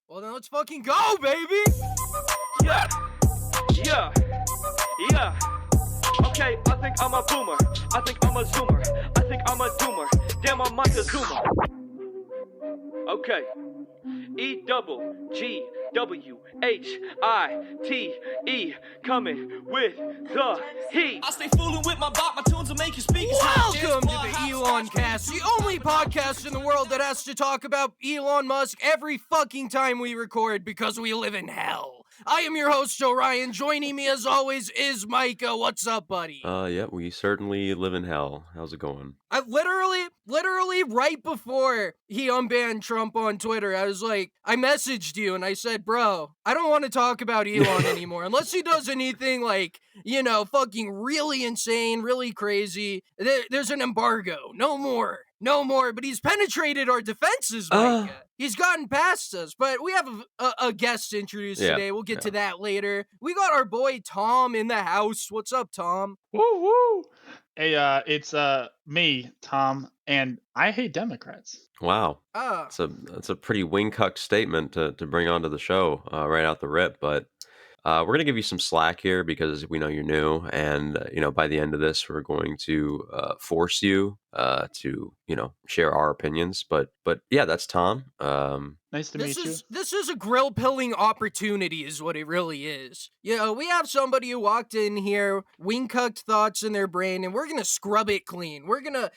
Well, then let's fucking go, baby! Yeah, yeah, yeah. Okay, I think I'm a boomer. I think I'm a zoomer. I think I'm a doomer. Damn, I'm like a zoomer. Okay. EWGWHITE coming with the heat. I stay fooling with my bot, my tunes will make you speak. Welcome to the Elon Cast, the only podcast in the world that has to talk about Elon Musk every fucking time we record because we live in hell. I am your host, Orion. Joining me as always is Micah. What's up, buddy? Yeah, we certainly live in hell. How's it going? I literally right before he unbanned Trump on Twitter, I messaged you and I said, bro, I don't want to talk about Elon anymore unless he does anything like, fucking really insane, really crazy. There's an embargo. No more. But he's penetrated our defenses, Micah. He's gotten past us, but we have a guest to introduce today. We'll get to that later. We got our boy Tom in the house. What's up, Tom? Woo woo! Hey, it's me, Tom, and I hate Democrats. Wow. That's a pretty wing-cuck statement to bring onto the show right out the rip, but we're going to give you some slack here because we know you're new, and by the end of this, we're going to force you to share our opinions. But yeah, that's Tom. Nice to meet you. This is a grill pilling opportunity is what it really is. We have somebody who walked in here, wing-cucked thoughts in their brain, and we're gonna scrub it clean. We're gonna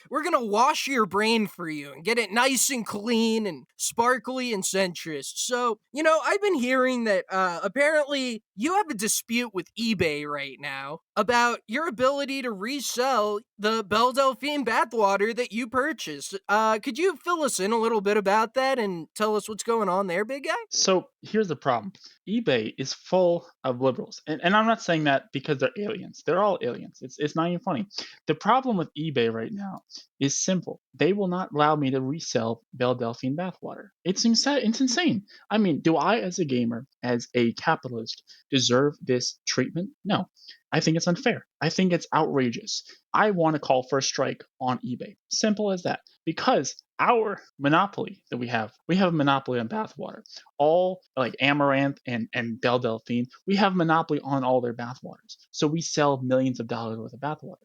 wash your brain for you and get it nice and clean and sparkly and centrist. So, I've been hearing that apparently you have a dispute with eBay right now about your ability to resell the Belle Delphine bathwater that you purchased. Could you fill us in a little bit about that and tell us what's going on there, big guy? So here's the problem. eBay is full of liberals. And I'm not saying that because they're aliens. They're all aliens. It's not even funny. The problem with eBay right now is simple. They will not allow me to resell Belle Delphine bathwater. It's insane. I mean, do I, as a gamer, as a capitalist, deserve this treatment? No. I think it's unfair. I think it's outrageous. I want to call for a strike on eBay. Simple as that. Because our monopoly that we have a monopoly on bathwater. All like Amaranth and Belle Delphine, we have a monopoly on all their bathwaters. So we sell millions of dollars worth of bathwater.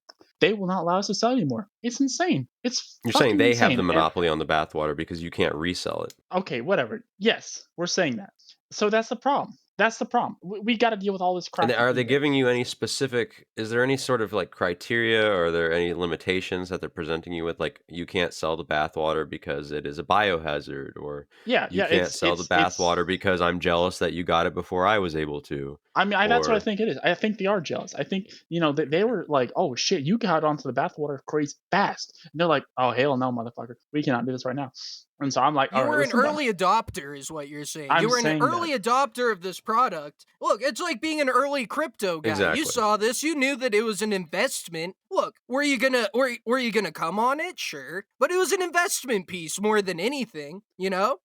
They will not allow us to sell anymore. It's insane. You're saying they have the monopoly on the bathwater because you can't resell it. Okay, whatever. Yes, we're saying that. So that's the problem. That's the problem. We got to deal with all this crap. And are they giving you any specific, is there any sort of like criteria, or are there any limitations that they're presenting you with? Like you can't sell the bathwater because it is a biohazard, or you can't sell the bathwater because I'm jealous that you got it before I was able to. I mean, that's what I think it is. I think they are jealous. I think, they were like, oh shit, you got onto the bathwater craze fast. And they're like, oh, hell no, motherfucker. We cannot do this right now. And so I'm like, you were an early adopter is what you're saying. You were an early adopter of this product. Look, it's like being an early crypto guy. Exactly. You saw this. You knew that it was an investment. Look, were you gonna come on it? Sure. But it was an investment piece more than anything,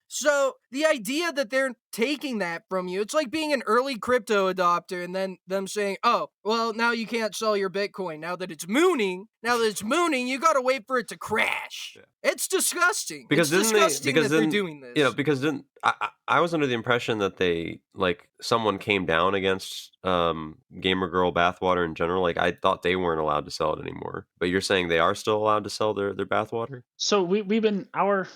So the idea that they're taking that from you, it's like being an early crypto adopter and then them saying, oh, well, now you can't sell your Bitcoin. Now that it's mooning, you gotta wait for it to crash. Yeah. It's disgusting. Because it's disgusting that they're doing this. Because I was under the impression that they, someone came down against Gamer Girl bathwater in general. Like, I thought they weren't allowed to sell it anymore. But you're saying they are still allowed to sell their bathwater? So we've been, our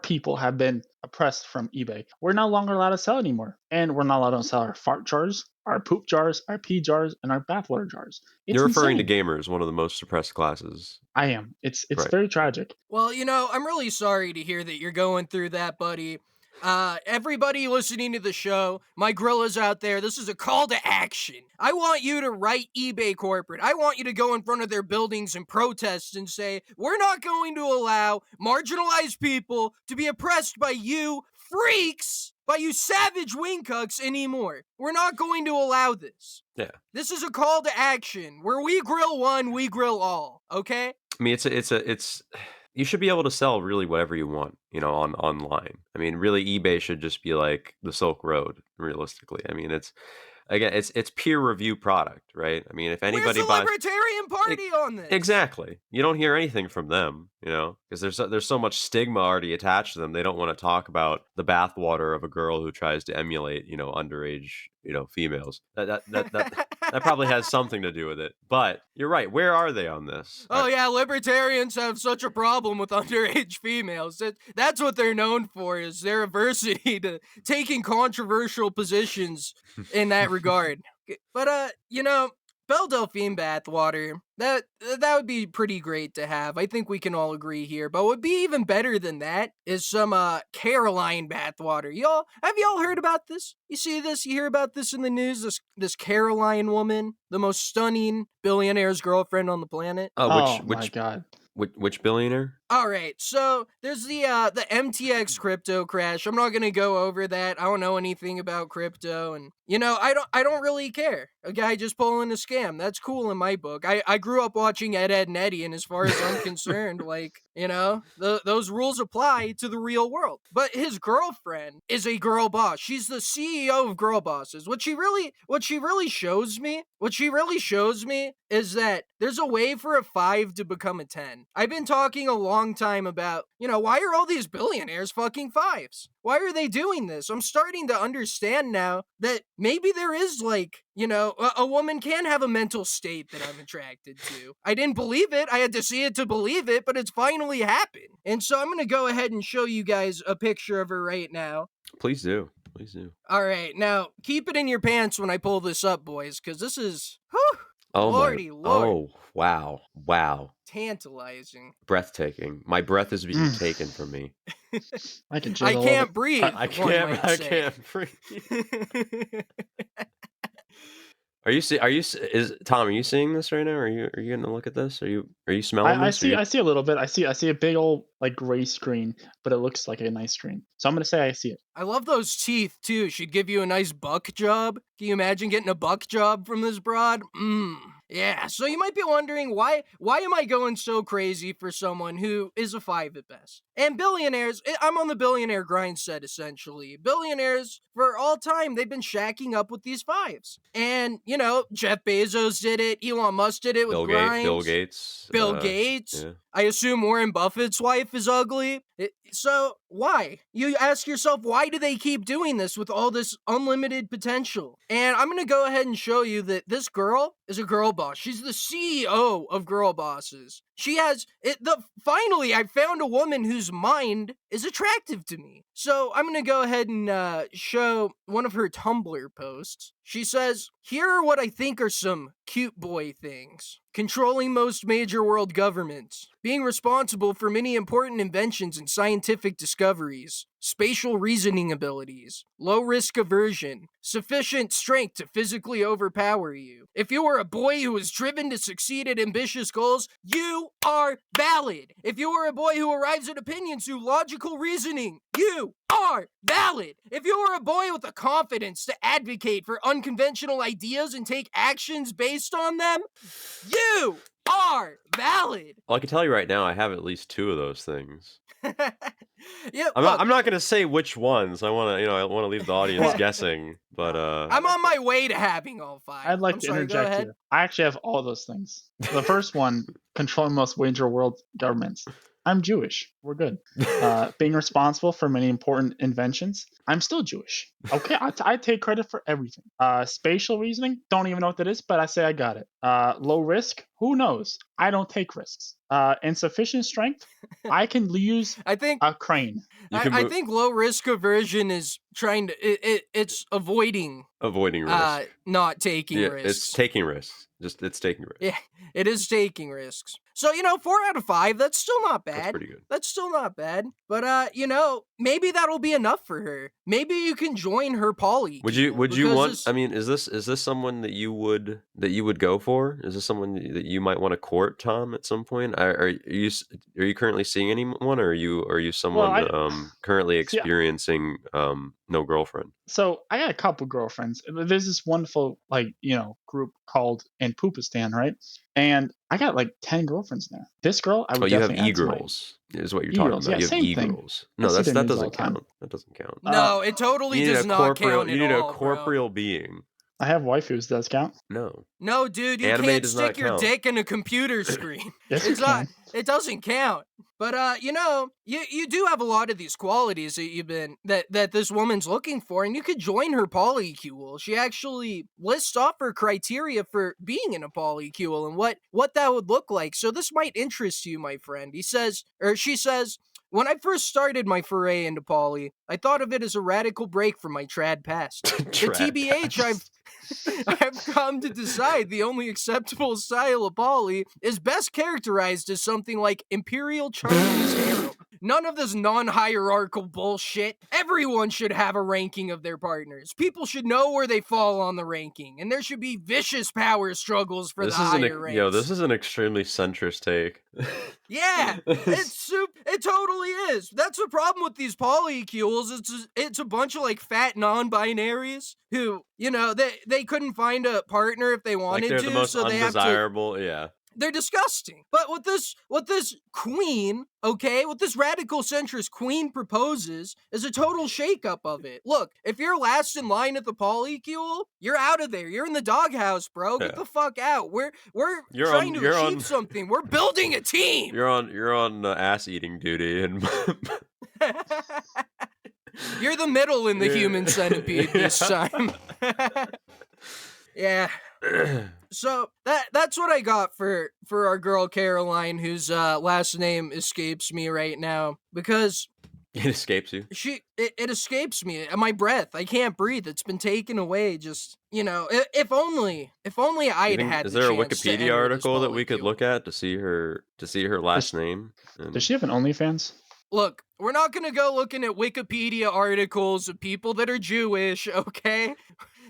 people have been oppressed from eBay. We're no longer allowed to sell anymore. And we're not allowed to sell our fart jars, our poop jars, our pee jars, and our bathwater jars. You're referring to gamers, one of the most suppressed classes. I am. It's right. Very tragic. Well, I'm really sorry to hear that you're going through that, buddy. Everybody listening to the show, my gorillas out there, this is a call to action. I want you to write eBay corporate. I want you to go in front of their buildings and protest and say, we're not going to allow marginalized people to be oppressed by you freaks, by you savage wingcucks anymore. We're not going to allow this. Yeah. This is a call to action. Where we grill one, we grill all. Okay? I mean, it's you should be able to sell really whatever you want, online. I mean, really, eBay should just be like the Silk Road, realistically. I mean, again, it's peer review product, right? I mean, if Where's anybody the buys Libertarian Party on this? exactly, you don't hear anything from them, because there's so much stigma already attached to them. They don't want to talk about the bathwater of a girl who tries to emulate, underage, females. That probably has something to do with it. But you're right. Where are they on this? Oh yeah, libertarians have such a problem with underage females. That's what they're known for, is their aversity to taking controversial positions in that regard. But Belle Delphine bathwater, that would be pretty great to have. I think we can all agree here. But what would be even better than that is some Caroline bathwater. Have y'all heard about this? You see this? You hear about this in the news? This Caroline woman, the most stunning billionaire's girlfriend on the planet. Oh my god. Which billionaire? All right, so there's the MTX crypto crash. I'm not gonna go over that. I don't know anything about crypto, and I don't really care. A guy just pulling a scam. That's cool in my book. I grew up watching Ed, Ed, and Eddie, and as far as I'm concerned, those rules apply to the real world. But his girlfriend is a girl boss. She's the CEO of girl bosses. What she really shows me is that there's a way for a 5 to become a 10. I've been talking a long time about, why are all these billionaires fucking 5s? Why are they doing this? I'm starting to understand now that maybe there is a woman can have a mental state that I'm attracted to. I didn't believe it. I had to see it to believe it, but it's finally happened. And so I'm going to go ahead and show you guys a picture of her right now. Please do. Please do. All right. Now, keep it in your pants when I pull this up, boys, because this is, whew, Lordy Lord. Oh, wow. Tantalizing. Breathtaking. My breath is being taken from me. I can't breathe. I can't breathe. Tom, are you seeing this right now? Are you getting a look at this? Are you smelling this? I see a little bit. I see a big old gray screen, but it looks like a nice screen. So I'm gonna say I see it. I love those teeth too. She'd give you a nice buck job. Can you imagine getting a buck job from this broad? Yeah, so you might be wondering why am I going so crazy for someone who is a 5 at best? And billionaires, I'm on the billionaire grind set essentially. Billionaires for all time, they've been shacking up with these 5s. And, Jeff Bezos did it, Elon Musk did it with Grimes. Bill Bill Gates. Yeah. I assume Warren Buffett's wife is ugly. So why? You ask yourself, why do they keep doing this with all this unlimited potential? And I'm going to go ahead and show you that this girl is a girl boss. She's the CEO of girl bosses. She has finally I found a woman whose mind is attractive to me. So I'm going to go ahead and show one of her Tumblr posts. She says, "Here are what I think are some cute boy things. Controlling most major world governments, being responsible for many important inventions and scientific discoveries, spatial reasoning abilities, low risk aversion, sufficient strength to physically overpower you. If you are a boy who is driven to succeed at ambitious goals, you are valid. If you are a boy who arrives at opinions through logical reasoning, you are valid. If you are a boy with the confidence to advocate for unconventional ideas and take actions based on them, you are valid." Well, I can tell you right now, I have at least 2 of those things. Yeah, I'm not gonna say which ones. I want to leave the audience guessing. But I'm on my way to having all 5. I'd like to interject here. I actually have all those things. The first one, controlling most major world governments. I'm Jewish. We're good. Being responsible for many important inventions. I'm still Jewish. Okay, I take credit for everything. Spatial reasoning. Don't even know what that is, but I say I got it. Low risk. Who knows? I don't take risks. Insufficient strength. I can use a crane. I think low risk aversion is trying to it's avoiding risk. Not taking risks. It's taking risks. It's taking risks. Yeah, it is taking risks. So 4 out of 5. That's still not bad. That's pretty good. That's still not bad. But maybe that'll be enough for her. Maybe you can join her poly. Would you want? I mean, is this someone that you would go for? Is this someone that you might want to court, Tom, at some point? Are you currently seeing anyone, or are you someone currently experiencing no girlfriend? So I got a couple girlfriends. There's this wonderful group called In Poopistan, right? And I got 10 girlfriends now. This girl, I would definitely you have e-girls, is what you're talking about. Yeah, you have e-girls. No, that doesn't count. That doesn't count. No, it totally does not count. You need a corporeal being. I have waifus. Does count? No. No, dude, you Anime can't does not stick your count. dick in a computer screen. Yes, you It's not. can. It doesn't count. But you do have a lot of these qualities that that this woman's looking for, and you could join her polycule. She actually lists off her criteria for being in a polycule and what that would look like. So this might interest you, my friend. She says, when I first started my foray into poly, I thought of it as a radical break from my trad past. The Trad TBH past. I've come to decide the only acceptable style of poly is best characterized as something like Imperial Chinese harem. None of this non-hierarchical bullshit. Everyone should have a ranking of their partners. People should know where they fall on the ranking, and there should be vicious power struggles for the higher ranks. This is an extremely centrist take. Yeah, it totally is. That's the problem with these polycules. It's a bunch of like fat non-binaries who, they couldn't find a partner if they wanted Like they're to, the most so they have to. undesirable. Yeah. They're disgusting. But what this queen, okay, what this radical centrist queen proposes is a total shakeup of it. Look, if you're last in line at the polycule, you're out of there. You're in the doghouse, bro. Get Yeah. the fuck out. We're You're trying on- to you're achieve on- something. We're building a team. You're on ass eating duty, and You're the middle in the Yeah. human centipede this Yeah. time. Yeah. So that's what I got for our girl Caroline, whose last name escapes me right now, because it escapes you. it escapes me. My breath, I can't breathe. It's been taken away. Just if only I'd had. Is there a chance to Wikipedia enter this article that we could polycule. look at to see her last name? Does she have an OnlyFans? Look, we're not gonna go looking at Wikipedia articles of people that are Jewish, okay?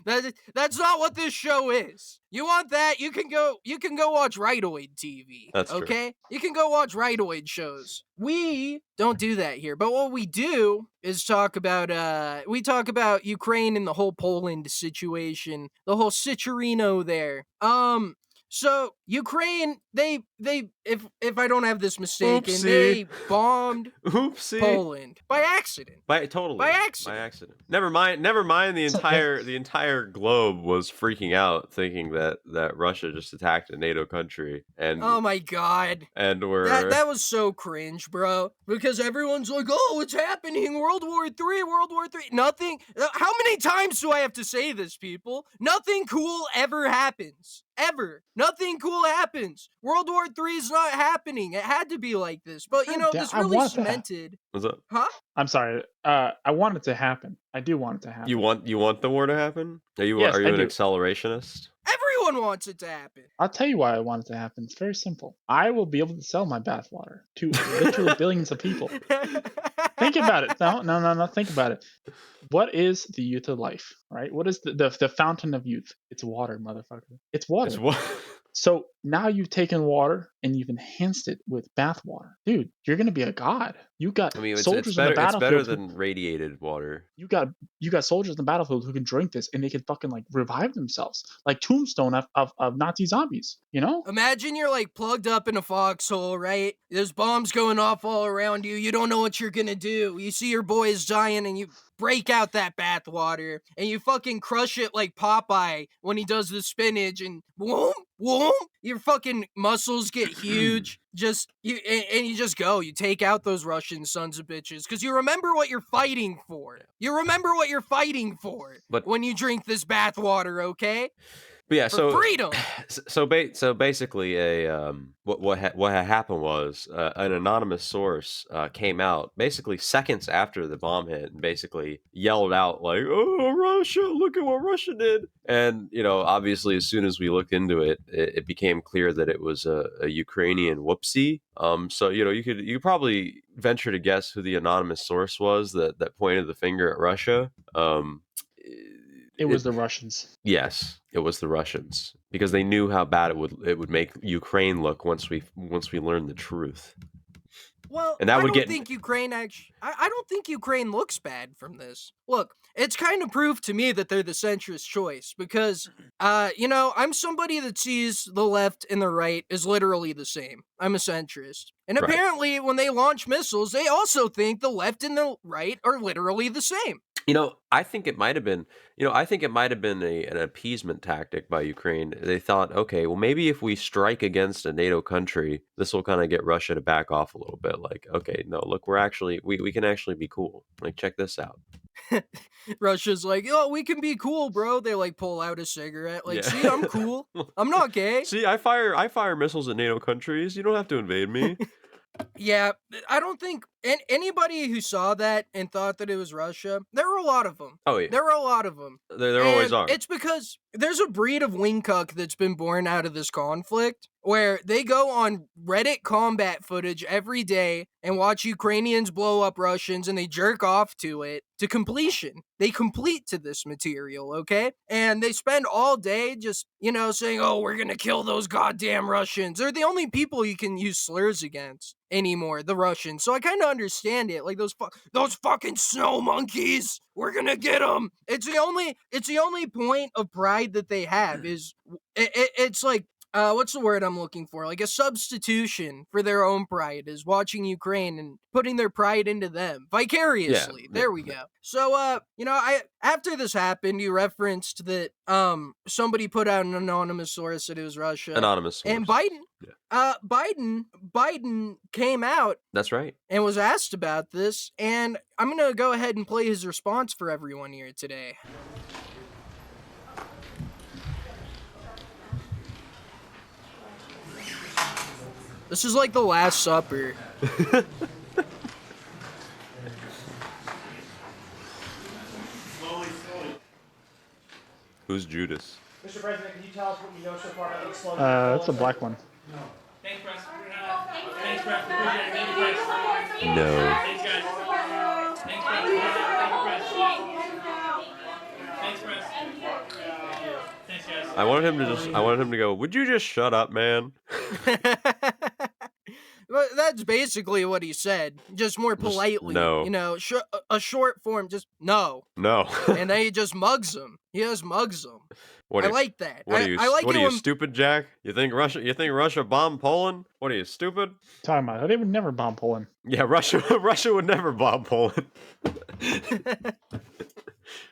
That's not what this show is. You want that? You can go watch Rightoid TV. That's true. Okay? You can go watch Rightoid shows. We don't do that here. But what we do is talk about Ukraine and the whole Poland situation, the whole Cicerino there. So Ukraine, they if I don't have this mistaken, Oopsie. they bombed Oopsie. Poland by accident. By By accident. Never mind. The entire globe was freaking out, thinking that Russia just attacked a NATO country, and Oh my god. and we're That was so cringe, bro. Because everyone's like, "Oh, it's happening! World War III, World War III." Nothing. How many times do I have to say this, people? Nothing cool ever happens. Ever. Nothing cool happens. World War III is not happening. It had to be like this. But this I really want that. cemented. What's up? Huh? I'm sorry. I want it to happen. I do want it to happen. You want the war to happen? Yes, are you I an do. accelerationist? Everyone wants it to happen. I'll tell you why I want it to happen. It's very simple. I will be able to sell my bathwater to literally billions of people. Think about it. No. Think about it. What is the youth of life, right? What is the fountain of youth? It's water, motherfucker. It's water. It's what? So now you've taken water and you've enhanced it with bathwater. Dude, you're going to be a god. You got I mean, soldiers it's better. in the It's battlefield. better than radiated water. You got soldiers in the battlefield who can drink this and they can fucking like revive themselves. Like Tombstone of Nazi zombies, you know? Imagine you're like plugged up in a foxhole, right? There's bombs going off all around you. You don't know what you're gonna do. You see your boys dying and you break out that bathwater and you fucking crush it like Popeye when he does the spinach and whoom, whoom, your fucking muscles get huge. You just go. You take out those Russian sons of bitches because you remember what you're fighting for. You remember what you're fighting for But- when you drink this bathwater, okay? But yeah, For so freedom. so basically, what had happened was an anonymous source came out basically seconds after the bomb hit and basically yelled out like, "Oh, Russia! Look at what Russia did!" And obviously, as soon as we looked into it, it became clear that it was a Ukrainian whoopsie. So you could probably venture to guess who the anonymous source was that pointed the finger at Russia. It was the Russians. Yes, it was the Russians because they knew how bad it would make Ukraine look once we learned the truth. Well, And that I would don't get- think Ukraine I don't think Ukraine looks bad from this. Look, it's kind of proof to me that they're the centrist choice because, I'm somebody that sees the left and the right as literally the same. I'm a centrist. And Right. apparently when they launch missiles, they also think the left and the right are literally the same. I think it might have been, an appeasement tactic by Ukraine. They thought, okay, well, maybe if we strike against a NATO country, this will kind of get Russia to back off a little bit. Like, okay, no, look, we can actually be cool. Like, check this out. Russia's like, oh, we can be cool, bro. They like pull out a cigarette. Like, Yeah. see, I'm cool. I'm not gay. See, I fire missiles at NATO countries. You don't have to invade me. Yeah, I don't think anybody who saw that and thought that it was Russia, there were a lot of them. Oh yeah, There were a lot of them. there always are. It's because there's a breed of wingcuck that's been born out of this conflict where they go on Reddit combat footage every day and watch Ukrainians blow up Russians and they jerk off to it to completion. They complete to this material, okay? And they spend all day just, saying, oh, we're gonna kill those goddamn Russians. They're the only people you can use slurs against anymore, the Russians. So I kind of understand it. Like those fucking snow monkeys, we're gonna get them. It's the only point of pride that they have is it's like what's the word I'm looking for? Like a substitution for their own pride is watching Ukraine and putting their pride into them vicariously. Yeah, there we go. So I after this happened, you referenced that somebody put out an anonymous source that it was Russia. Anonymous source. And Biden Yeah. Biden came out That's right. and was asked about this, and I'm gonna go ahead and play his response for everyone here today. This is like the Last Supper. Who's Judas? Mr. President, can you tell us what you know so far about the explosion? It's a black one. Thanks, Press. Thanks, Press. Appreciate it. Thank you, Press. No. Thanks, guys. Thanks, Press. Thank you, Press. Thanks, Press. Thanks, guys. I wanted him to go, would you just shut up, man? But that's basically what he said, just more politely. no. A short form, just no. No. And then he just mugs him. He just mugs him. I like that. What are you, I like what it are you, when- stupid, Jack? You think Russia bombed Poland? What are you, stupid? Talking about, they would never bomb Poland. Yeah, Russia would never bomb Poland.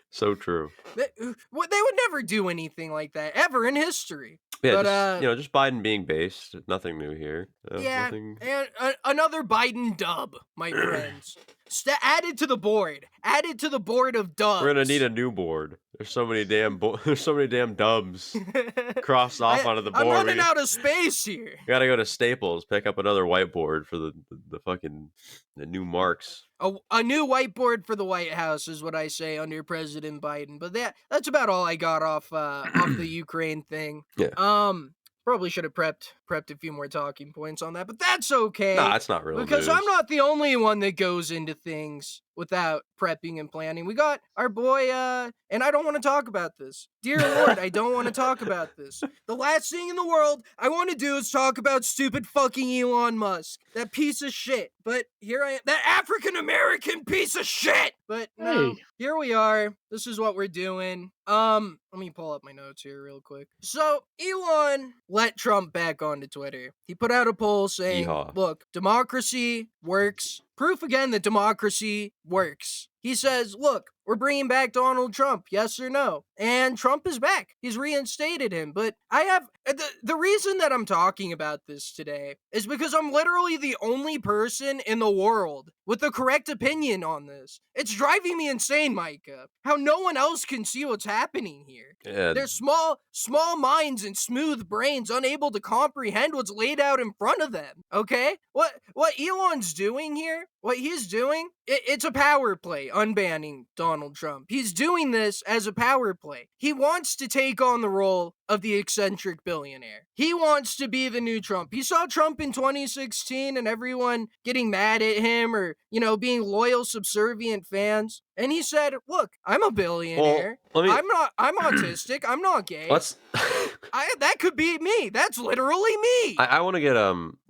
So true. They would never do anything like that ever in history. Yeah, But, just Biden being based. Nothing new here. yeah, Nothing... and another Biden dub, my friends. Added to the board. Added to the board of dubs. We're gonna need a new board. There's so many damn dubs crossed off onto the board. I'm running out of space here. Gotta go to Staples, pick up another whiteboard for the new marks. A new whiteboard for the White House is what I say under President Biden. But that's about all I got off the Ukraine thing. Yeah. Probably should have prepped a few more talking points on that, but that's okay. Nah, it's not real because news. I'm not the only one that goes into things without prepping and planning. We got our boy, and I don't want to talk about this. Dear Lord, I don't want to talk about this. The last thing in the world I want to do is talk about stupid fucking Elon Musk. That piece of shit. But here I am. That African-American piece of shit! But no, Hey. here we are. This is what we're doing. Let me pull up my notes here real quick. So, Elon let Trump back onto Twitter. He put out a poll saying, Yeehaw. look, democracy works. Proof again that democracy works. He says, look, we're bringing back Donald Trump, yes or no? And Trump is back. He's reinstated him. But I have the reason that I'm talking about this today is because I'm literally the only person in the world with the correct opinion on this. It's driving me insane, Micah. How no one else can see what's happening here. Yeah. They're small minds and smooth brains unable to comprehend what's laid out in front of them. Okay? What Elon's doing here, what he's doing, it's a power play, unbanning Donald Trump. He's doing this as a power play. He wants to take on the role of the eccentric billionaire. He wants to be the new Trump. He saw Trump in 2016 and everyone getting mad at him or, being loyal, subservient fans. And he said, look, I'm a billionaire. Well, I'm autistic. I'm not gay. Let's. That could be me. That's literally me. I want to get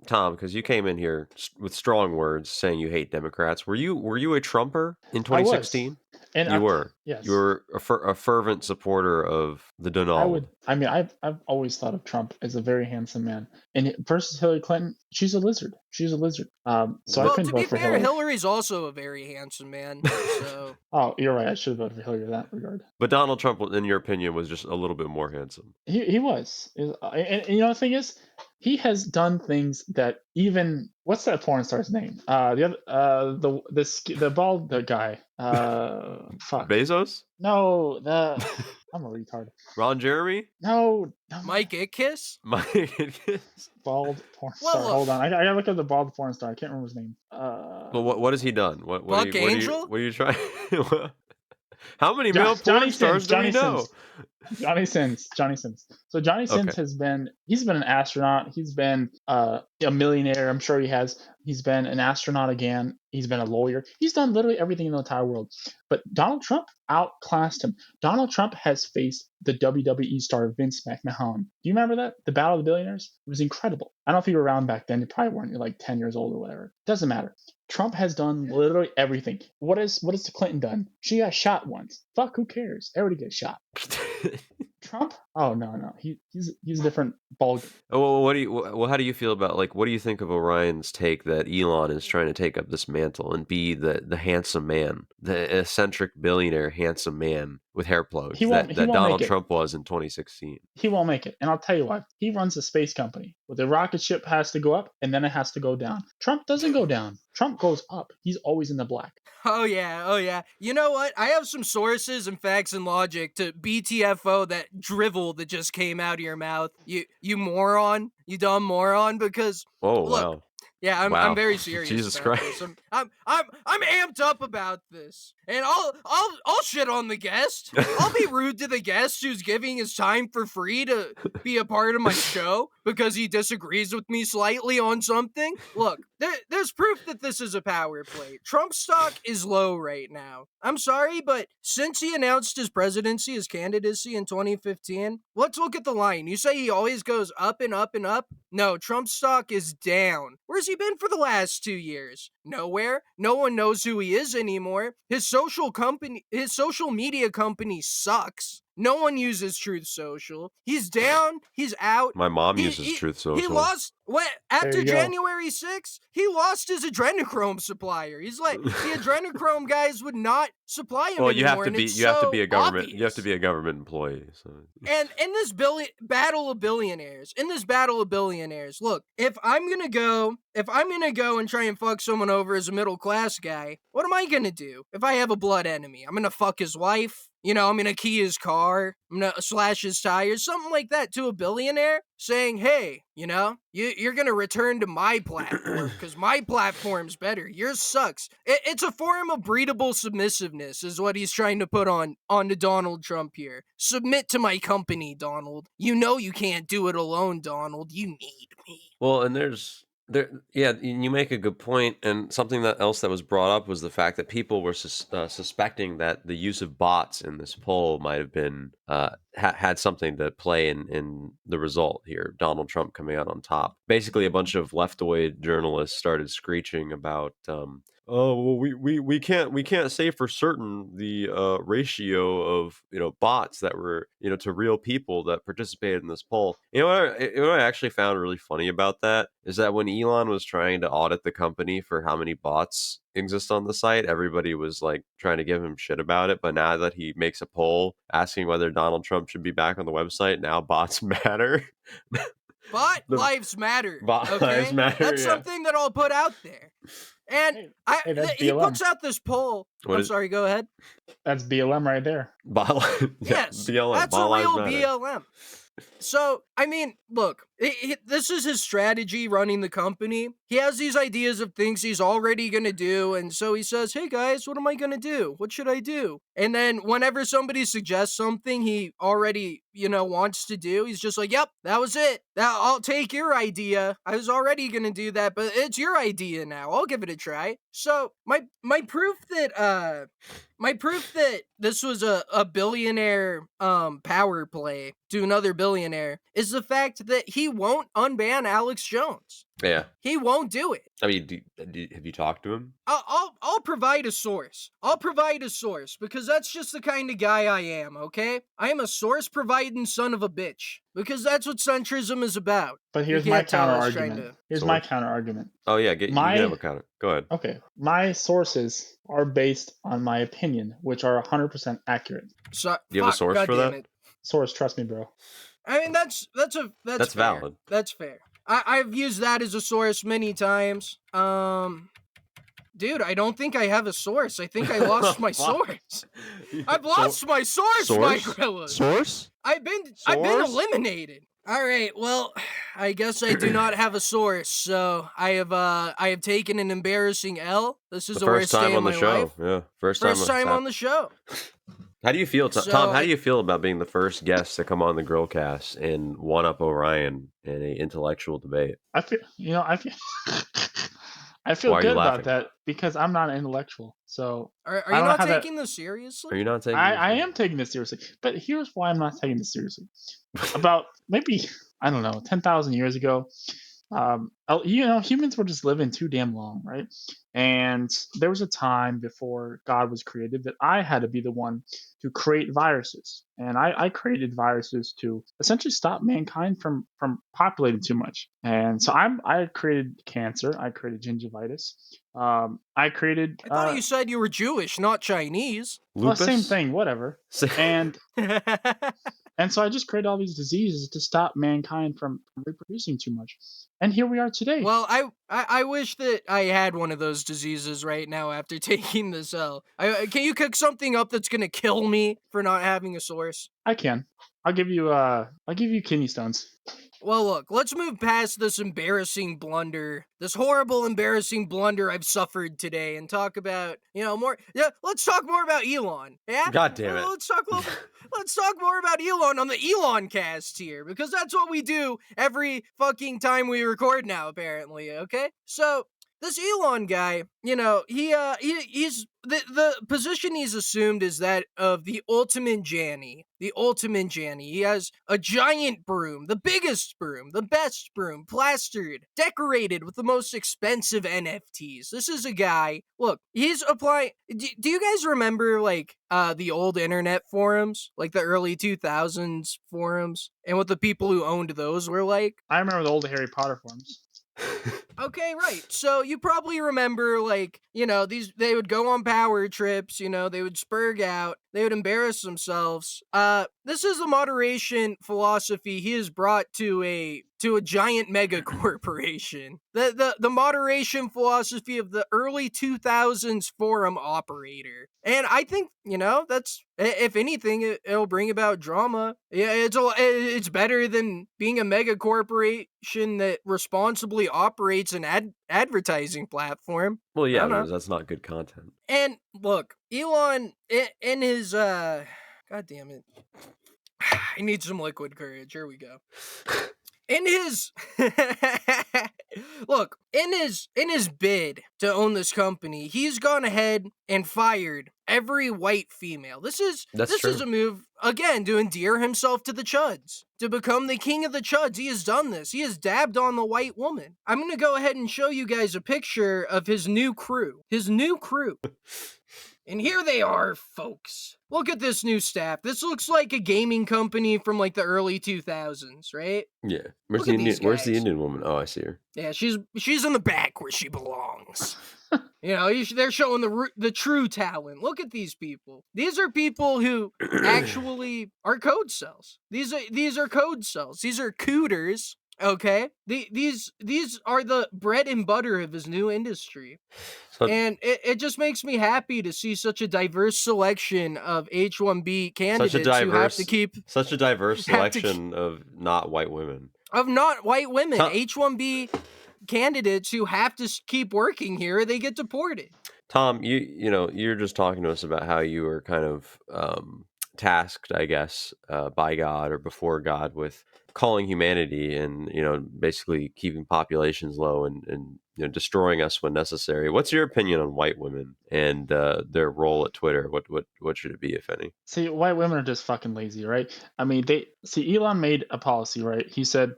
Tom, because you came in here with strong words saying you hate Democrats. Were you a Trumper in 2016? And You were. yes, You were a fervent supporter of the Donald. I've always thought of Trump as a very handsome man. And versus Hillary Clinton, she's a lizard. She's a lizard. So I Well, couldn't to be vote for fair, Hillary. Hillary's also a very handsome man. So Oh, you're right. I should have voted for Hillary in that regard. But Donald Trump, in your opinion, was just a little bit more handsome. He was. And you know the thing is, he has done things that even what's that porn star's name? The other the bald guy. Fuck. Bezos? No, I'm a retard. Ron Jeremy? No, Mike Ickkiss? bald porn Well, star. look. Hold on, I gotta look up the bald porn star. I can't remember his name. Well, what has he done? What Buck are you, Angel? what are you trying? How many male porn stars do we know? Johnny Sins. So Johnny Sins Okay. he's been an astronaut. He's been a millionaire. I'm sure he has. He's been an astronaut again. He's been a lawyer. He's done literally everything in the entire world. But Donald Trump outclassed him. Donald Trump has faced the WWE star Vince McMahon. Do you remember that? The Battle of the Billionaires? It was incredible. I don't know if you were around back then. You probably weren't. You're like 10 years old or whatever. Doesn't matter. Trump has done literally everything. What has the Clinton done? She got shot once. Fuck, who cares? Everybody gets shot. Trump? Oh no. He's a different ball. Oh, well, how do you feel about, like, what do you think of Orion's take that Elon is trying to take up this mantle and be the handsome man, the eccentric billionaire handsome man with hair plugs that Donald Trump was in 2016? He won't make it. And I'll tell you why. He runs a space company where the rocket ship has to go up and then it has to go down. Trump doesn't go down. Trump goes up. He's always in the black. Oh yeah. You know what? I have some sources and facts and logic to BTFO that drivel that just came out of your mouth. You moron. You dumb moron. Because look, Wow. Yeah, I'm very serious. Jesus about Christ. This. I'm amped up about this, and I'll shit on the guest. I'll be rude to the guest who's giving his time for free to be a part of my show because he disagrees with me slightly on something. Look, there's proof that this is a power play. Trump's stock is low right now. I'm sorry, but since he announced his presidency, his candidacy in 2015, let's look at the line. You say he always goes up and up and up. No, Trump's stock is down. Where's he been for the last 2 years? Nowhere. No one knows who he is anymore. His social media company sucks. No one uses Truth Social. He's down. He's out. My mom uses Truth Social. He lost. After January 6th, he lost his adrenochrome supplier. He's like, the adrenochrome guys would not supply him anymore. You have to be a government. Obvious. You have to be a government employee. So. And in this battle of billionaires, look, if I'm gonna go and try and fuck someone over as a middle class guy, what am I gonna do if I have a blood enemy? I'm gonna fuck his wife. I'm gonna key his car. I'm gonna slash his tires, something like that to a billionaire, saying, hey, you're gonna return to my platform because my platform's better. Yours sucks. It's a form of breedable submissiveness is what he's trying to put on to Donald Trump here. Submit to my company, Donald. You can't do it alone, Donald. You need me. Well, and you make a good point, and something else that was brought up was the fact that people were suspecting that the use of bots in this poll might have been had something to play in the result here. Donald Trump coming out on top. Basically, a bunch of leftoid journalists started screeching about. Oh well, we can't say for certain the ratio of bots that were to real people that participated in this poll. What I actually found really funny about that is that when Elon was trying to audit the company for how many bots exist on the site, everybody was like trying to give him shit about it. But now that he makes a poll asking whether Donald Trump should be back on the website, now bots matter. Bot lives matter. Bot lives matter. That's something that I'll put out there. And he puts out this poll. Sorry, go ahead. That's BLM right there. Yes, BLM. That's a real BLM. So, look, this is his strategy running the company. He has these ideas of things he's already going to do, and so he says, hey guys, what am I going to do? What should I do? And then whenever somebody suggests something he already, wants to do, he's just like, yep, that was it. I'll take your idea. I was already going to do that, but it's your idea now. I'll give it a try. So, my proof that this was a billionaire power play to another billionaire is the fact that he he won't unban Alex Jones. Yeah. He won't do it. I mean, have you talked to him? I'll provide a source. I'll provide a source because that's just the kind of guy I am, okay? I am a source providing son of a bitch because that's what centrism is about. But You here's my can't tell counter us trying argument. to- Here's my Source? counter argument. Oh yeah, you can have a counter. Go ahead. Okay, my sources are based on my opinion, which are 100% accurate. So, Do you have a source God for damn that? it. Source, trust me, bro. I mean, that's fair. valid. That's fair. I've used that as a source many times. Dude, I don't think I have a source. I think I lost my source. I've lost my source, Mike Grillas. Source? I've been Source? eliminated. All right, well, I guess I do not have a source. So I have taken an embarrassing L. This is the first worst time day on of the my show. life. Yeah, first Time on the show. How do you feel, Tom? So How do you feel about being the first guest to come on the Grillcast and one up Orion in an intellectual debate? I feel Why good are you about laughing? that because I'm not an intellectual. So Are I you don't know not how that- taking this seriously? Are you not taking? I am taking this seriously. But here's why I'm not taking this seriously. About maybe, I don't know, 10,000 years ago, humans were just living too damn long, right? And there was a time before God was created that I had to be the one to create viruses. And I created viruses to essentially stop mankind from populating too much. And so I created cancer. I created gingivitis. I created... I thought you said you were Jewish, not Chinese. Well, Lupus? same thing, whatever. And and so I just created all these diseases to stop mankind from reproducing too much. And here we are today. Well, I wish that I had one of those diseases right now after taking this L. Can you cook something up that's gonna kill me for not having a source? I can. I'll give you kidney stones. Well, look, let's move past this embarrassing blunder, this horrible, embarrassing blunder I've suffered today, and talk about, more. Yeah, let's talk more about Elon. Yeah, God damn it. Let's talk more about Elon on the Elon Cast here, because that's what we do every fucking time we record now, apparently. Okay, so this Elon guy, he's the position he's assumed is that of the ultimate Janny. The ultimate Janny. He has a giant broom, the biggest broom, the best broom, plastered, decorated with the most expensive NFTs. This is a guy. Look, he's applying. Do you guys remember the old internet forums, like the early 2000s forums, and what the people who owned those were like? I remember the old Harry Potter forms. Okay, right. So you probably remember, they would go on power trips, they would spurg out, they would embarrass themselves. This is the moderation philosophy he has brought to a giant mega corporation. The moderation philosophy of the early 2000s forum operator. And I think, that's, if anything, it'll bring about drama. Yeah, it's better than being a mega corporation that responsibly operates an advertising platform. Well, yeah, I don't know. because that's not good content. And look, Elon in his God damn it. I need some liquid courage. Here we go. In his in his bid to own this company, he's gone ahead and fired every white female. This is a move again to endear himself to the Chuds, to become the king of the Chuds. He has done this. He has dabbed on the white woman. I'm gonna go ahead and show you guys a picture of his new crew. And here they are, folks. Look at this new staff. This looks like a gaming company from the early 2000s, right? Yeah. Where's Look at these Where's the guys. Indian woman? Oh, I see her. Yeah, she's in the back where she belongs. They're showing the true talent. Look at these people. These are people who actually are code cells. These are code cells. These are cooters. Okay, these are the bread and butter of his new industry. And it just makes me happy to see such a diverse selection of H-1B candidates who have to keep... Such a diverse selection of not white women. Of not white women. H-1B candidates who have to keep working here, they get deported. Tom, you're just talking to us about how you were kind of tasked, I guess, by God or before God with calling humanity and, basically keeping populations low and destroying us when necessary. What's your opinion on white women and their role at Twitter? What should it be, if any? See, white women are just fucking lazy, right? I mean, Elon made a policy, right? He said,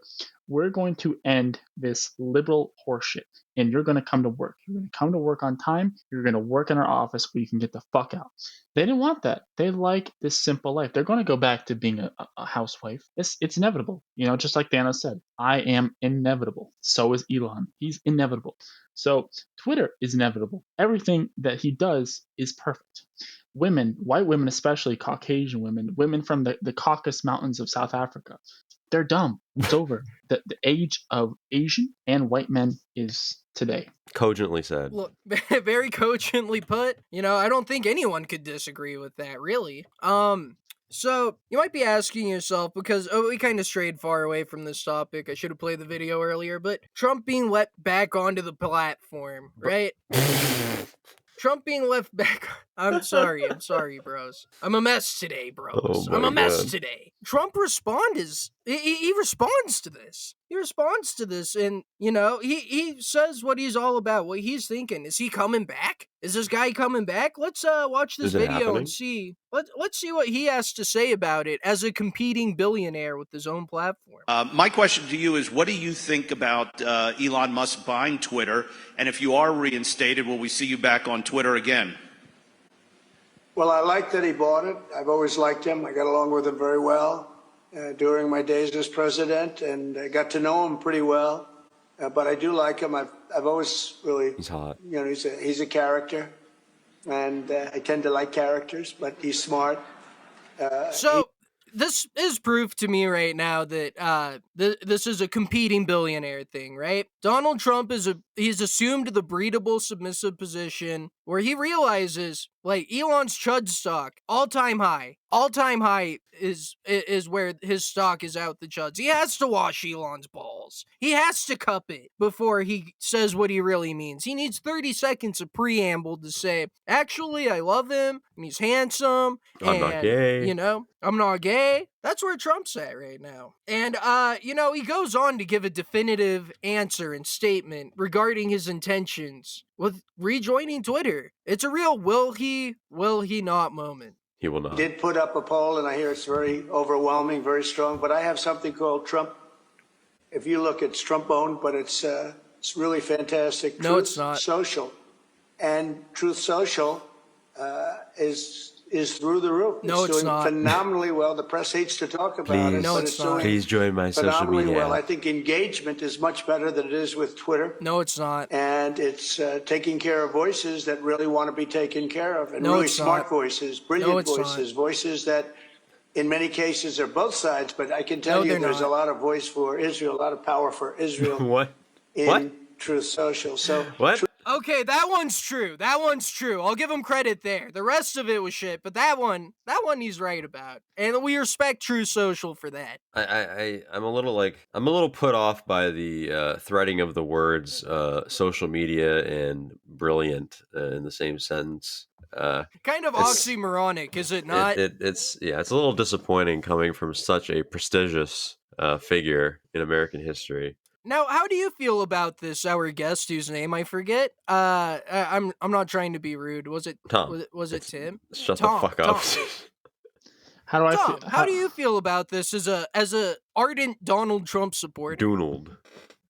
we're going to end this liberal horseshit, and you're going to come to work. You're going to come to work on time. You're going to work in our office where you can get the fuck out. They didn't want that. They like this simple life. They're going to go back to being a housewife. It's inevitable. Just like Thanos said, I am inevitable. So is Elon. He's inevitable. So Twitter is inevitable. Everything that he does is perfect. Women, white women especially, Caucasian women, women from the Caucasus Mountains of South Africa, they're dumb. It's over. The age of Asian and white men is today. Cogently said. Look, very cogently put. I don't think anyone could disagree with that, really. So you might be asking yourself, because we kind of strayed far away from this topic. I should have played the video earlier, but Trump being let back onto the platform, right? Trump being left back. I'm sorry, bros. I'm a mess today, bros. Oh I'm a my mess God. today. Trump he responds to this. He responds to this, and he says what he's all about, what he's thinking. Is he coming back? Is this guy coming back? Let's watch this Is it video happening? and see. Let's see what he has to say about it as a competing billionaire with his own platform. My question to you is, what do you think about Elon Musk buying Twitter? And if you are reinstated, will we see you back on Twitter again? Well, I like that he bought it. I've always liked him. I got along with him very well during my days as president, and I got to know him pretty well. But I do like him. I've always really. He's hot. He's a character, and I tend to like characters. But he's smart. This is proof to me right now that this is a competing billionaire thing, right? Donald Trump he's assumed the breedable submissive position where he realizes, like, Elon's Chud stock, all-time high is where his stock is out the Chuds. He has to wash Elon's balls. He has to cup it before he says what he really means. He needs 30 seconds of preamble to say, actually, I love him, and he's handsome, I'm not gay. I'm not gay. That's where Trump's at right now. And, he goes on to give a definitive answer and statement regarding his intentions with rejoining Twitter. It's a real will he not moment. He will not. He did put up a poll, and I hear it's very overwhelming, very strong. But I have something called Trump. If you look, it's Trump-owned, but it's really fantastic. No, it's not. Social. And Truth Social is through the roof. No, it's it's doing not. phenomenally well. The press hates to talk about it, No, but it's it's not. doing Please join my social phenomenally media. well. I think engagement is much better than it is with Twitter. No, it's not. And it's taking care of voices that really want to be taken care of, and No, really it's smart not. voices, No, brilliant it's voices, voices that in many cases are both sides. But I can tell No, you they're there's not. a lot of voice for Israel, a lot of power for Israel What? in What? Truth Social. So What? Okay, that one's true. I'll give him credit there. The rest of it was shit, but that one he's right about. And we respect True Social for that. I'm a little put off by the threading of the words social media and brilliant in the same sentence. Kind of It's- oxymoronic, is it not? It's a little disappointing coming from such a prestigious figure in American history. Now, how do you feel about this? Our guest, whose name I forget. I'm not trying to be rude. Was it Tom. Was it Tim? Shut Tom, the fuck up. Tom. How do I Tom, feel? how do you feel about this as a ardent Donald Trump supporter? Donald.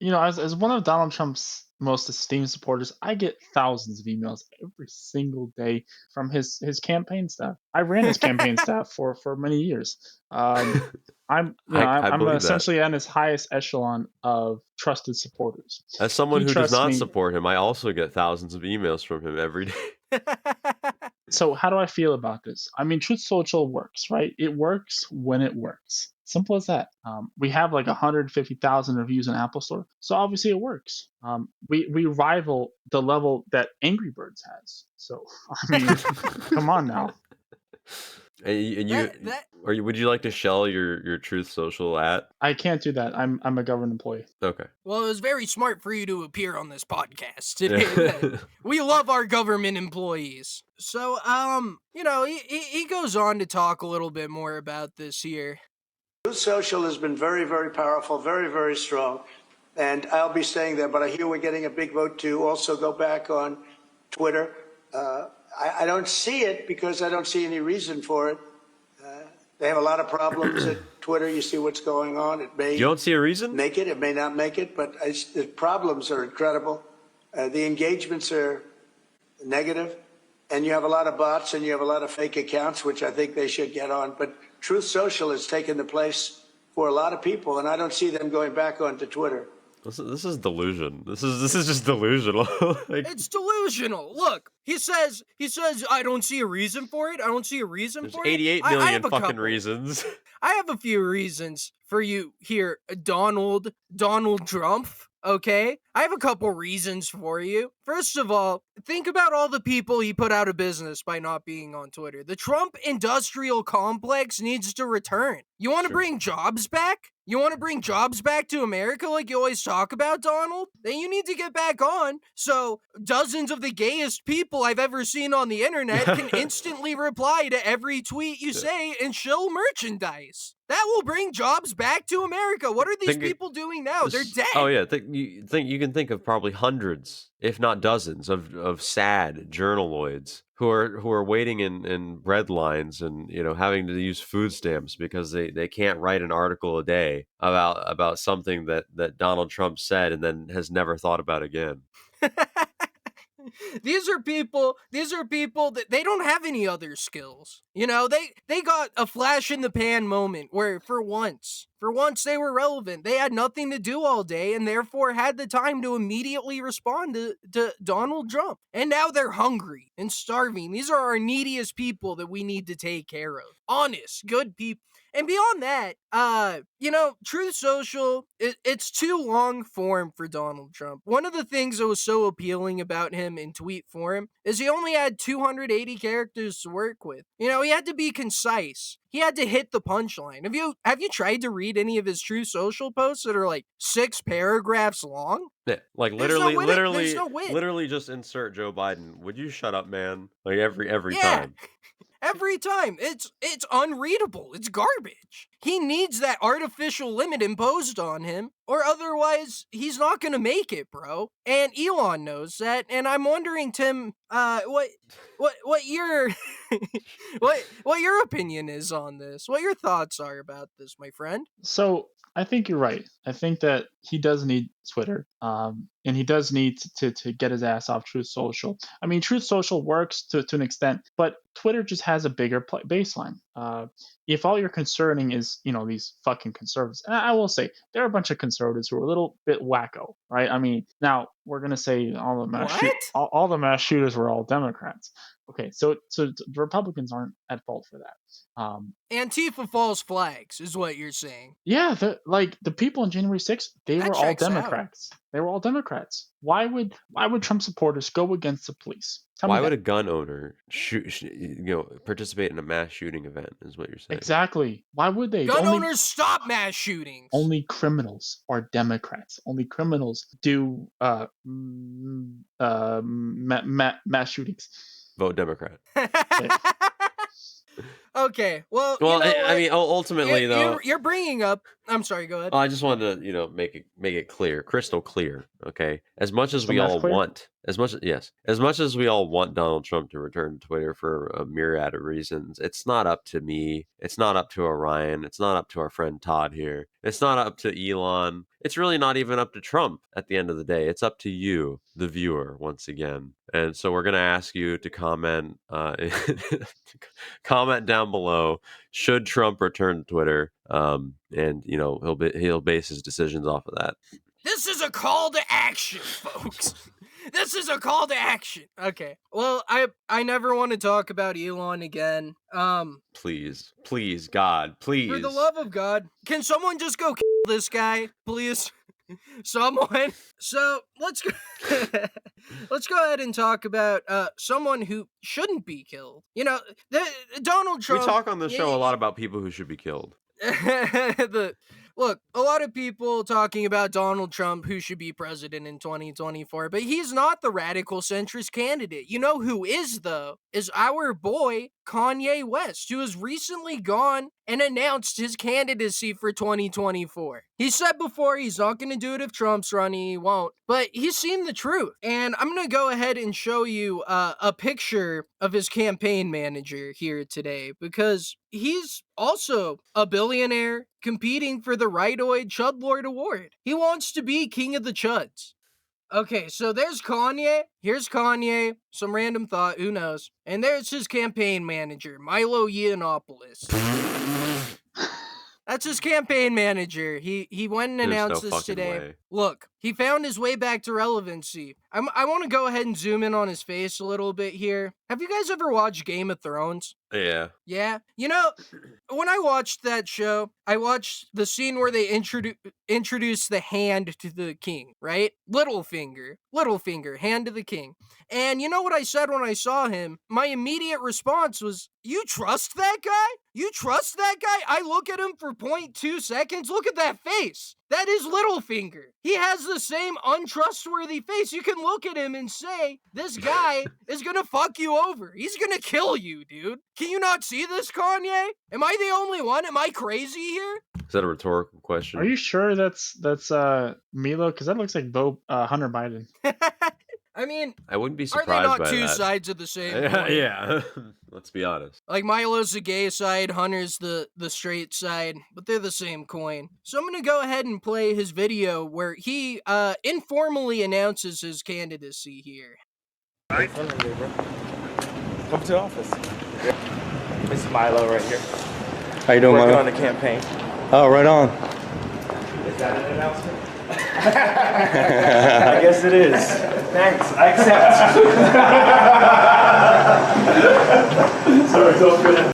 As one of Donald Trump's most esteemed supporters, I get thousands of emails every single day from his campaign staff. I ran his campaign staff for many years. I'm believe that. essentially on his highest echelon of trusted supporters. As someone He who does trusts not me. support him, I also get thousands of emails from him every day. So how do I feel about this? I mean, Truth Social works, right? It works when it works. Simple as that. We have like 150,000 reviews in Apple Store, so obviously it works. We rival the level that Angry Birds has. So I mean, come on now. Would you like to shell your Truth Social at? I can't do that. I'm a government employee. Okay. Well, it was very smart for you to appear on this podcast today. We love our government employees. So, he goes on to talk a little bit more about this here. Truth Social has been very, very powerful, very, very strong. And I'll be staying there, but I hear we're getting a big vote to also go back on Twitter. I don't see it because I don't see any reason for it. They have a lot of problems Twitter, you see what's going on. It may You don't see a reason? make it, it may not make it, but the problems are incredible. The engagements are negative, and you have a lot of bots and you have a lot of fake accounts, which I think they should get on. But Truth Social has taken the place for a lot of people, and I don't see them going back onto Twitter. This is delusion. This is just delusional. It's delusional. Look, he says I don't see a reason for it. I don't see a reason There's for it. 88 I million have a fucking couple. reasons. I have a few reasons for you here, Donald Trump. Okay? I have a couple reasons for you. First of all, think about all the people he put out of business by not being on Twitter. The Trump industrial complex needs to return. You want to bring jobs back? You want to bring jobs back to America like you always talk about, Donald? Then you need to get back on so dozens of the gayest people I've ever seen on the internet can instantly reply to every tweet you say and shill merchandise. That will bring jobs back to America. What are these people doing now? They're dead. Oh yeah, you can think of probably hundreds, if not dozens, of sad journaloids who are waiting in bread lines and having to use food stamps because they can't write an article a day about something that Donald Trump said and then has never thought about again. These are people that they don't have any other skills. They got a flash in the pan moment where for once they were relevant. They had nothing to do all day and therefore had the time to immediately respond to Donald Trump. And now they're hungry and starving. These are our neediest people that we need to take care of. Honest, good people. And beyond that, Truth Social, it's too long form for Donald Trump. One of the things that was so appealing about him in tweet form is he only had 280 characters to work with. He had to be concise. He had to hit the punchline. Have you tried to read any of his Truth Social posts that are like 6 paragraphs long? Yeah, like There's no wit. literally just insert Joe Biden. Would you shut up, man? Like every time. Every time. It's unreadable. It's garbage. He needs that artificial limit imposed on him, or otherwise he's not gonna make it, bro. And Elon knows that, and I'm wondering, Tim, what your what your opinion is on this? What your thoughts are about this, my friend? So I think you're right. I think that he does need Twitter, and he does need to get his ass off Truth Social. I mean, Truth Social works to an extent, but Twitter just has a bigger baseline. If all you're concerning is these fucking conservatives, and I will say there are a bunch of conservatives who are a little bit wacko, right? I mean, now we're gonna say all the mass shooters were all Democrats. Okay, so the Republicans aren't at fault for that. Antifa false flags is what you're saying. Yeah, the people on January 6th, they were all Democrats. They were all Democrats. Why would Trump supporters go against the police? Why would a gun owner participate in a mass shooting event? Is what you're saying? Exactly. Why would they? Gun owners stop mass shootings. Only criminals are Democrats. Only criminals do mass shootings. Vote Democrat. Okay, well, I mean, ultimately, though, you're bringing up. I'm sorry. Go ahead. I just wanted to, make it clear, crystal clear. Okay, as much as we all want Donald Trump to return to Twitter for a myriad of reasons, it's not up to me. It's not up to Orion. It's not up to our friend Todd here. It's not up to Elon. It's really not even up to Trump at the end of the day. It's up to you, the viewer, once again. And so we're going to ask you to comment comment down below, should Trump return to Twitter? And he'll base his decisions off of that. This is a call to action, folks. This is a call to action. Okay. Well, I never want to talk about Elon again. Please, God, please. For the love of God, can someone just go kill this guy, please? Someone. So let's go. Let's go ahead and talk about someone who shouldn't be killed. Donald Trump. We talk on the show a lot about people who should be killed. Look, a lot of people talking about Donald Trump, who should be president in 2024, but he's not the radical centrist candidate. You know who is, though, is our boy Kanye West, who has recently gone and announced his candidacy for 2024. He said before he's not going to do it if Trump's running, he won't, but he's seen the truth. And I'm going to go ahead and show you a picture of his campaign manager here today, because he's also a billionaire competing for the Rightoid Chud Lord Award. He wants to be king of the Chuds. Okay, so there's Kanye. Here's Kanye. Some random thought, who knows? And there's his campaign manager, Milo Yiannopoulos. That's his campaign manager. He went and announced this today. Way. Look, he found his way back to relevancy. I want to go ahead and zoom in on his face a little bit here. Have you guys ever watched Game of Thrones? Yeah. Yeah? You know, when I watched that show, I watched the scene where they introduce the hand to the king, right? Littlefinger, hand to the king. And you know what I said when I saw him? My immediate response was, you trust that guy? You trust that guy? I look at him for 0.2 seconds. Look at that face. That is Littlefinger. He has the same untrustworthy face. You can look at him and say, this guy is gonna fuck you over. He's gonna kill you, dude. Can you not see this, Kanye? Am I the only one? Am I crazy here? Is that a rhetorical question? Are you sure that's Milo? Because that looks like Hunter Biden. I mean, I wouldn't be are surprised they not by two that. sides of the same coin? Yeah. Let's be honest. Like Milo's the gay side, Hunter's the straight side, but they're the same coin. So I'm gonna go ahead and play his video where he informally announces his candidacy here. Come to the office. This is Milo right here. How you doing, Working Milo? on the campaign. Oh, right on. Is that an announcement? I guess it is. Thanks. I accept. Sorry, it's all good.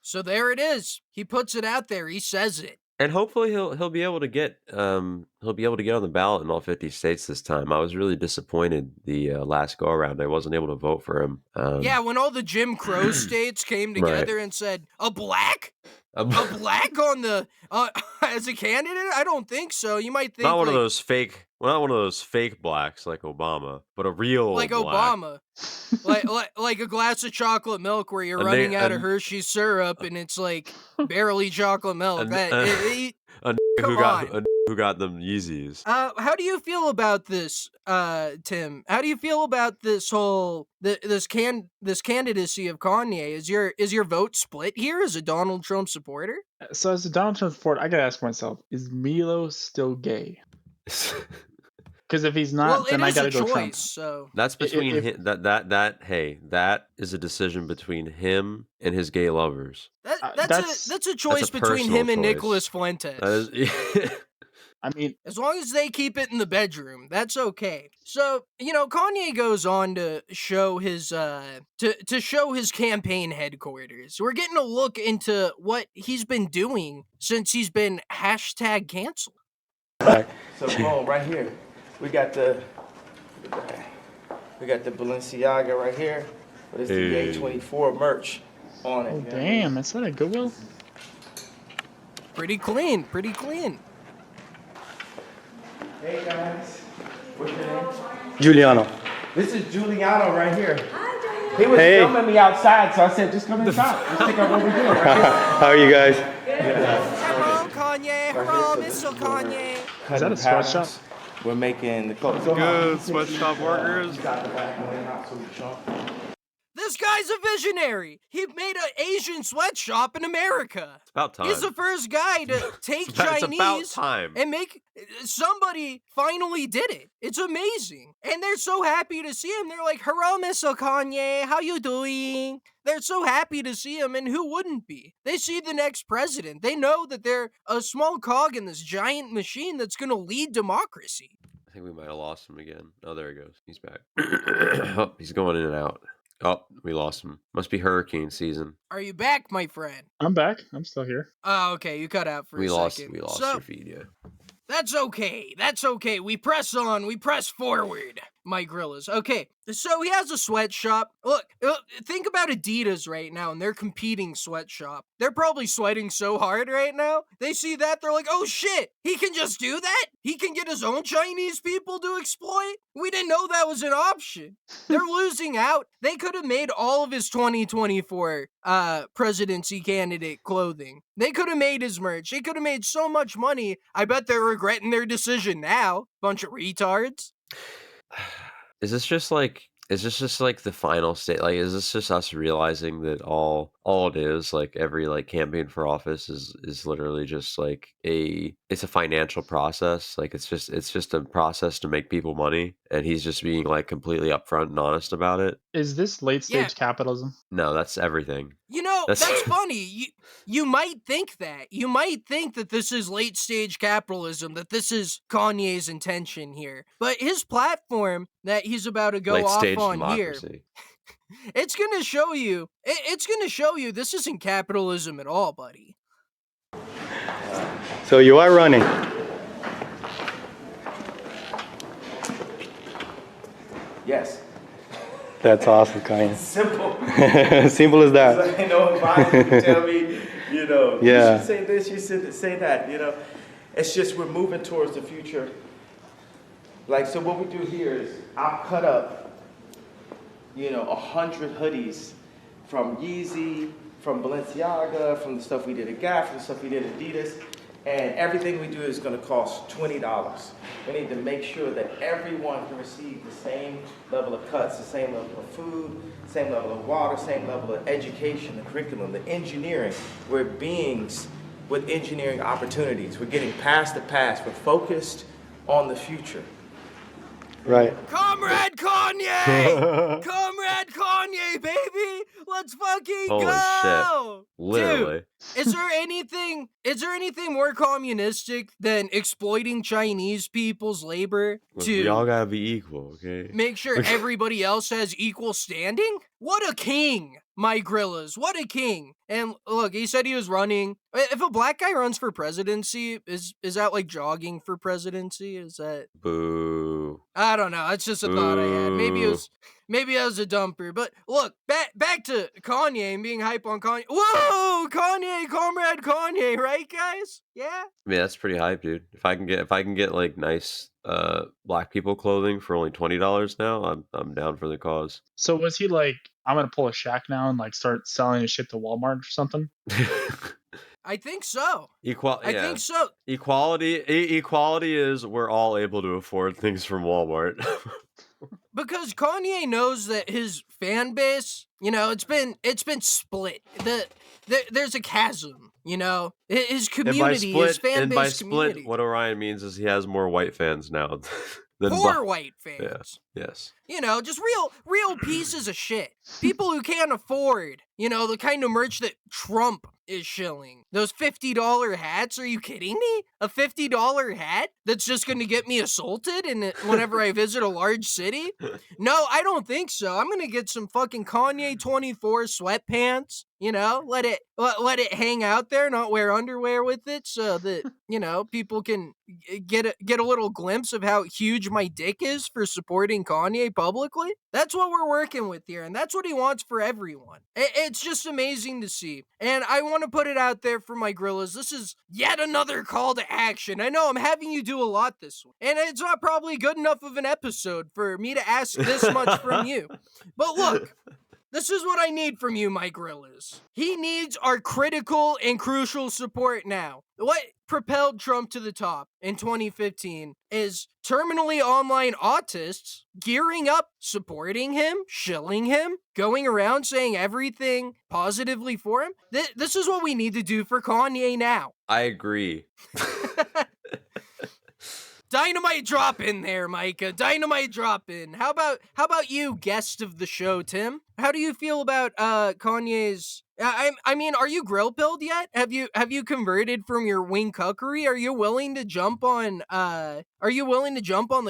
So there it is. He puts it out there. He says it. And hopefully he'll be able to get on the ballot in all 50 states this time. I was really disappointed the last go around. I wasn't able to vote for him. Yeah, when all the Jim Crow states came together and said, a black on the as a candidate? I don't think so. You might think not one of those fake blacks like Obama, but a real like black. Obama. like a glass of chocolate milk where you're running out of Hershey's syrup and it's like barely chocolate milk. Who got them Yeezys. How do you feel about this, Tim? How do you feel about this whole this candidacy of Kanye? Is your vote split here as a Donald Trump supporter? So as a Donald Trump supporter, I gotta ask myself: is Milo still gay? Because if he's not, then I gotta go Trump. So that's between that is a decision between him and his gay lovers. That's a choice between him and Nicholas Fuentes. I mean, as long as they keep it in the bedroom, that's okay. So, Kanye goes on to show his to show his campaign headquarters. We're getting a look into what he's been doing since he's been #canceled. So right here, we got the Balenciaga right here, but it's the Ye2024 merch on it. Oh damn, is that a Goodwill? Pretty clean. Hey guys, what's your name? Giuliano. This is Giuliano right here. Hi, he was filming me outside, so I said, just come inside. Let's check out what we're doing. Right How are you guys? Hello, Kanye. Hello, Mr. Kanye. Is that a sweatshop? We're making the clothes. Good sweatshop workers. This guy's a visionary. He made an Asian sweatshop in America. It's about time. He's the first guy to take Chinese and make somebody finally did it. It's amazing. And they're so happy to see him. They're like, hello, Mr. Kanye. How you doing? They're so happy to see him, and who wouldn't be? They see the next president. They know that they're a small cog in this giant machine that's going to lead democracy. I think we might have lost him again. Oh, there he goes. He's back. Oh, he's going in and out. Oh, we lost him. Must be hurricane season. Are you back, my friend? I'm back. I'm still here. Oh, okay. You cut out for a second. We lost your feed, yeah. That's okay. We press on. We press forward. Mike Grillas. Okay, so he has a sweatshop. Look, think about Adidas right now and their competing sweatshop. They're probably sweating so hard right now. They see that, they're like, oh shit, he can just do that? He can get his own Chinese people to exploit? We didn't know that was an option. They're losing out. They could have made all of his 2024 presidency candidate clothing. They could have made his merch. They could have made so much money. I bet they're regretting their decision now. Bunch of retards. Is this just like the final state? Like, is this just us realizing that all it is, like every like campaign for office is literally just like it's a financial process. Like it's just a process to make people money, and he's just being like completely upfront and honest about it. Is this late stage capitalism? No, that's everything. You know, that's funny. You might think that. You might think that this is late stage capitalism, that this is Kanye's intention here. But his platform that he's about to go off on democracy. Here, it's going to show you. It's going to show you this isn't capitalism at all, buddy. So you are running. Yes. That's awesome, Kanye. Simple. Simple as that. I know advisors can tell me, you know, Yeah. you should say this, you should say that, you know. It's just we're moving towards the future. Like, so what we do here is I'll cut up, you know, 100 hoodies from Yeezy, from Balenciaga, from the stuff we did at Gap, from the stuff we did at Adidas, and everything we do is going to cost $20. We need to make sure that everyone can receive the same level of cuts, the same level of food, same level of water, same level of education, the curriculum, the engineering. We're beings with engineering opportunities. We're getting past the past. We're focused on the future. Right. Comrade Kanye! Comrade Kanye, baby! Let's fucking Holy go! shit. Literally. Dude, is there anything more communistic than exploiting Chinese people's labor We all gotta be equal, okay? make sure everybody else has equal standing? What a king, Mike Grillas. What a king. And look, he said he was running. If a black guy runs for presidency, is that like jogging for presidency? Is that... Boo. I don't know. That's just a thought I had. Maybe I was a dumper. But look, back to Kanye and being hype on Kanye. Whoa, Kanye, comrade Kanye, right, guys? Yeah. I mean, that's pretty hype, dude. If I can get like nice black people clothing for only $20 now, I'm down for the cause. So was he like, I'm gonna pull a Shaq now and like start selling his shit to Walmart or something? I think so. I think so. Equality is we're all able to afford things from Walmart. Because Kanye knows that his fan base, you know, it's been split. There's a chasm, you know. His community, his fan base community. Split, what Orion means is he has more white fans now than poor white fans. Yeah. Yes. You know, just real pieces of shit. People who can't afford, you know, the kind of merch that Trump is shilling. Those $50 hats, are you kidding me? A $50 hat that's just going to get me assaulted whenever I visit a large city? No, I don't think so. I'm going to get some fucking Kanye 24 sweatpants, you know, let it hang out there, not wear underwear with it, so that, you know, people can get a little glimpse of how huge my dick is for supporting Kanye publicly. That's what we're working with here, and that's what he wants for everyone. It's just amazing to see. And I want to put it out there for my Grillas. This is yet another call to action. I know I'm having you do a lot this week, and it's not probably good enough of an episode for me to ask this much from you. But look, this is what I need from you, my Grillas. He needs our critical and crucial support now. What propelled Trump to the top in 2015 is terminally online autists gearing up, supporting him, shilling him, going around saying everything positively for him. This is what we need to do for Kanye now. I agree. Dynamite drop in there, Micah. Dynamite drop in. How about you, guest of the show, Tim? How do you feel about Kanye's? I mean, are you grill pilled yet? Have you converted from your wing cuckery? Are you willing to jump on the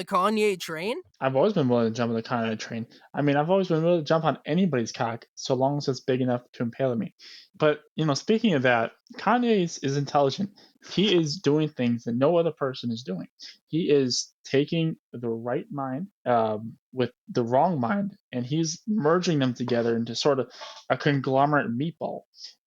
Kanye train? I've always been willing to jump on the Kanye train. I mean, I've always been willing to jump on anybody's cock so long as it's big enough to impale me. But, you know, speaking of that, Kanye is intelligent. He is doing things that no other person is doing. He is taking the right mind with the wrong mind, and he's merging them together into sort of a conglomerate meatball.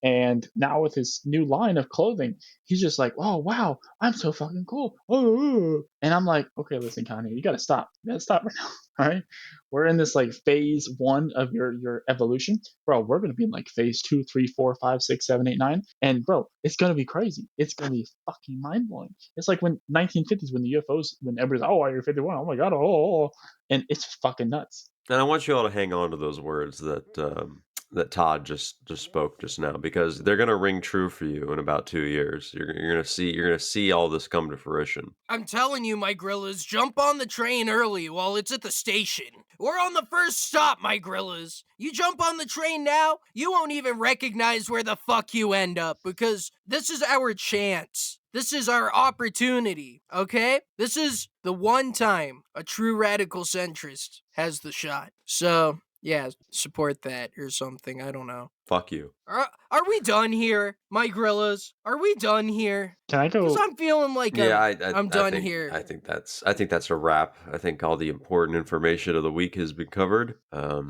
And now with his new line of clothing, he's just like, oh wow, I'm so fucking cool. Oh. And I'm like, okay, listen, Kanye, you gotta stop. You gotta stop right now. All right. We're in this like phase 1 of your evolution. Bro, we're gonna be in like phase 2, 3, 4, 5, 6, 7, 8, 9. And bro, it's gonna be crazy. It's gonna be fucking mind blowing. It's like when 1950s when the UFOs, when everybody's oh, Area 51, oh my god, oh, and it's fucking nuts. And I want you all to hang on to those words that Todd just spoke just now, because they're gonna ring true for you in about 2 years. You're gonna see all this come to fruition. I'm telling you, my Grillas, jump on the train early while it's at the station. We're on the first stop, my Grillas. You jump on the train now, you won't even recognize where the fuck you end up, because this is our chance. This is our opportunity, okay? This is the one time a true radical centrist has the shot. So, yeah, support that or something. I don't know. Fuck you. Are we done here, my Grillas? Are we done here? Can I go? Because I'm feeling like I'm done here. I think that's a wrap. I think all the important information of the week has been covered.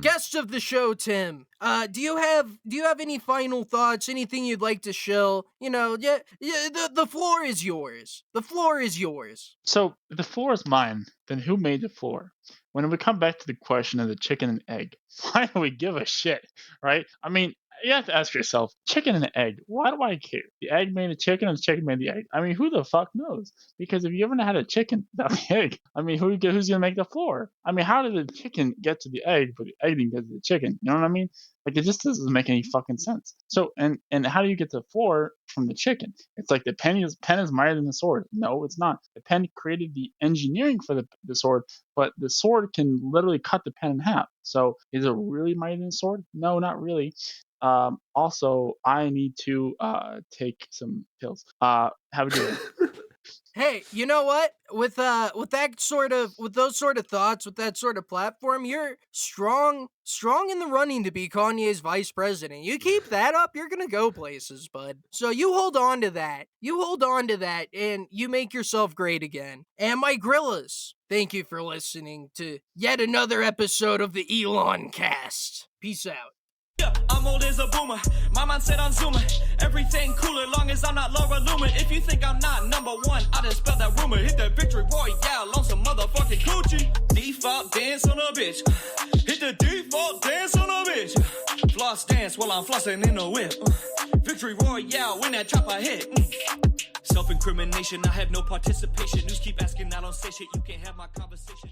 Guest of the show, Tim. Do you have any final thoughts? Anything you'd like to shill? You know, yeah. The floor is yours. The floor is yours. So the floor is mine. Then who made the floor? When we come back to the question of the chicken and egg, why do we give a shit, right? I mean, you have to ask yourself, chicken and egg, why do I care? The egg made the chicken and the chicken made the egg. I mean, who the fuck knows? Because if you ever had a chicken without the egg, I mean, who's going to make the floor? I mean, how did the chicken get to the egg, but the egg didn't get to the chicken? You know what I mean? Like, it just doesn't make any fucking sense. So, and how do you get the floor from the chicken? It's like the pen is mightier than the sword. No, it's not. The pen created the engineering for the sword, but the sword can literally cut the pen in half. So, is it really mightier than the sword? No, not really. Also, I need to take some pills. Have a good day. Hey, you know what? With those sort of thoughts, with that sort of platform, you're strong in the running to be Kanye's vice president. You keep that up, you're gonna go places, bud. So you hold on to that. And you make yourself great again. And my Grillas, thank you for listening to yet another episode of the Elon Cast. Peace out. Yeah, I'm old as a boomer. My mind said I'm zooming. Everything cooler, long as I'm not Laura Loomer. If you think I'm not number one, I just spell that rumor. Hit that victory royale on some motherfucking coochie. Default dance on a bitch. Hit the default dance on a bitch. Floss dance while I'm flossing in the whip. Victory royale when that chopper hit. Self-incrimination, I have no participation. News keep asking, I don't say shit. You can't have my conversation.